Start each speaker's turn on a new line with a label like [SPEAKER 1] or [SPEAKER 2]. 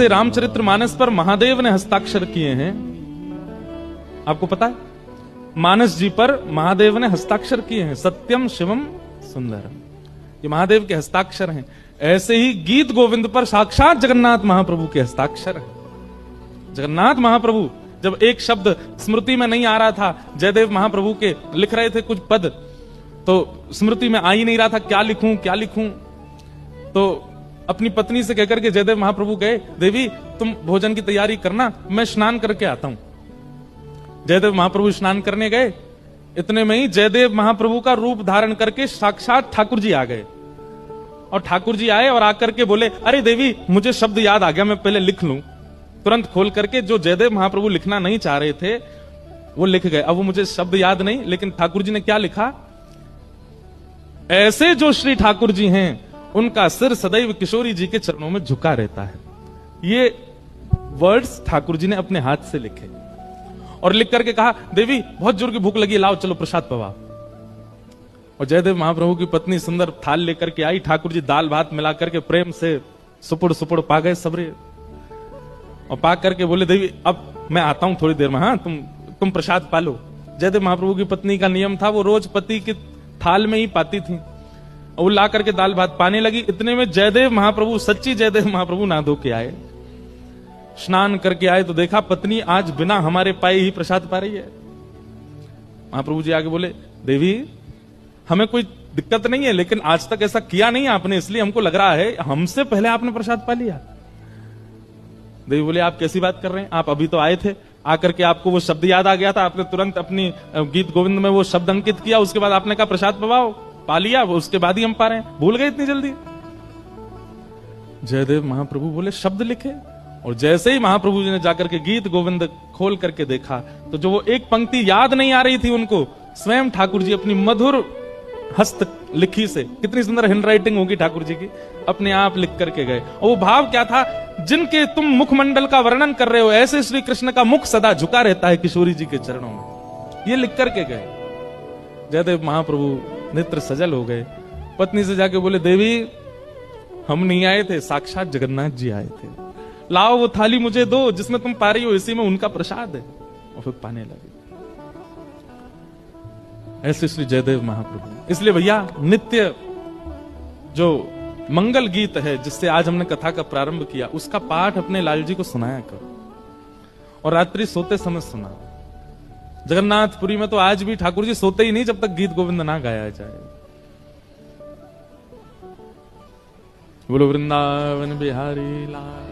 [SPEAKER 1] रामचरितमानस पर महादेव ने हस्ताक्षर किए हैं। आपको पता है, मानस जी पर महादेव ने हस्ताक्षर किए हैं। सत्यम शिवम सुंदरम, ये महादेव के हस्ताक्षर हैं। ऐसे ही गीत गोविंद पर साक्षात जगन्नाथ महाप्रभु के हस्ताक्षर हैं। जगन्नाथ महाप्रभु जब एक शब्द स्मृति में नहीं आ रहा था, जयदेव महाप्रभु के लिख रहे थे कुछ पद, तो स्मृति में आ ही नहीं रहा था, क्या लिखूं क्या लिखूं। तो अपनी पत्नी से कहकर के जयदेव महाप्रभु गए, देवी तुम भोजन की तैयारी करना, मैं स्नान करके आता हूं। जयदेव महाप्रभु स्नान करने गए, इतने में ही जयदेव महाप्रभु का रूप धारण करके साक्षात ठाकुर जी आ गए। और ठाकुर जी आए और आकर के बोले, अरे देवी मुझे शब्द याद आ गया, मैं पहले लिख लूं। तुरंत खोल करके जो जयदेव महाप्रभु लिखना नहीं चाह रहे थे वो लिख गए। अब वो मुझे शब्द याद नहीं, लेकिन ठाकुर जी ने क्या लिखा, ऐसे जो श्री ठाकुर जी हैं उनका सिर सदैव किशोरी जी के चरणों में झुका रहता है। ये वर्ड्स ठाकुर जी ने अपने हाथ से लिखे और लिख करके कहा, देवी बहुत जोर की भूख लगी, लाओ चलो प्रसाद पवाओ। और जयदेव महाप्रभु की पत्नी सुंदर थाल लेकर के आई। ठाकुर जी दाल भात मिला करके प्रेम से सुपुड़ सुपुड़ पा गए सबरे, और पा करके बोले, देवी अब मैं आता हूं थोड़ी देर में, हाँ तुम प्रसाद पालो। जयदेव महाप्रभु की पत्नी का नियम था, वो रोज पति की थाल में ही पाती थी। वो ला करके दाल भात पाने लगी। इतने में जयदेव महाप्रभु, सच्ची जयदेव महाप्रभु नहा धो के आए, स्नान करके आए, तो देखा पत्नी आज बिना हमारे पाए ही प्रसाद पा रही है। महाप्रभु जी आगे बोले, देवी हमें कोई दिक्कत नहीं है, लेकिन आज तक ऐसा किया नहीं आपने, इसलिए हमको लग रहा है हमसे पहले आपने प्रसाद पा लिया। देवी बोले, आप कैसी बात कर रहे हैं, आप अभी तो आए थे, आकर के आपको वो शब्द याद आ गया था, आपने तुरंत अपनी गीत गोविंद में वो शब्द अंकित किया, उसके बाद आपने कहा प्रसाद पवाओ, पा लिया, उसके बाद ही हम पा रहे हैं, भूल गए इतनी जल्दी। जयदेव महाप्रभु बोले, शब्द लिखे। और जैसे ही महाप्रभु जी ने जाकर के गीत गोविंद खोल करके देखा, तो जो वो एक पंक्ति याद नहीं आ रही थी उनको, स्वयं ठाकुर जी अपनी मधुर हस्त लिखी से, कितनी सुंदर हैंड राइटिंग होगी ठाकुर जी की, अपने आप लिख करके गए। और वो भाव क्या था, जिनके तुम मुखमंडल का वर्णन कर रहे हो, ऐसे श्री कृष्ण का मुख सदा झुका रहता है किशोरी जी के चरणों में, ये लिख करके गए। जयदेव महाप्रभु नेत्र सजल हो गए। पत्नी से जाके बोले, देवी हम नहीं आए थे, साक्षात जगन्नाथ जी आए थे, लाओ वो थाली मुझे दो जिसमें तुम पा रही हो, इसी में उनका प्रसाद है। और फिर पाने लगे। ऐसे श्री जयदेव महाप्रभु। इसलिए भैया नित्य जो मंगल गीत है जिससे आज हमने कथा का प्रारंभ किया, उसका पाठ अपने लाल जी को सुनाया करो, और रात्रि सोते समय सुना। जगन्नाथपुरी में तो आज भी ठाकुर जी सोते ही नहीं जब तक गीत गोविंद ना गाया जाए। बोलो वृंदावन बिहारी लाल।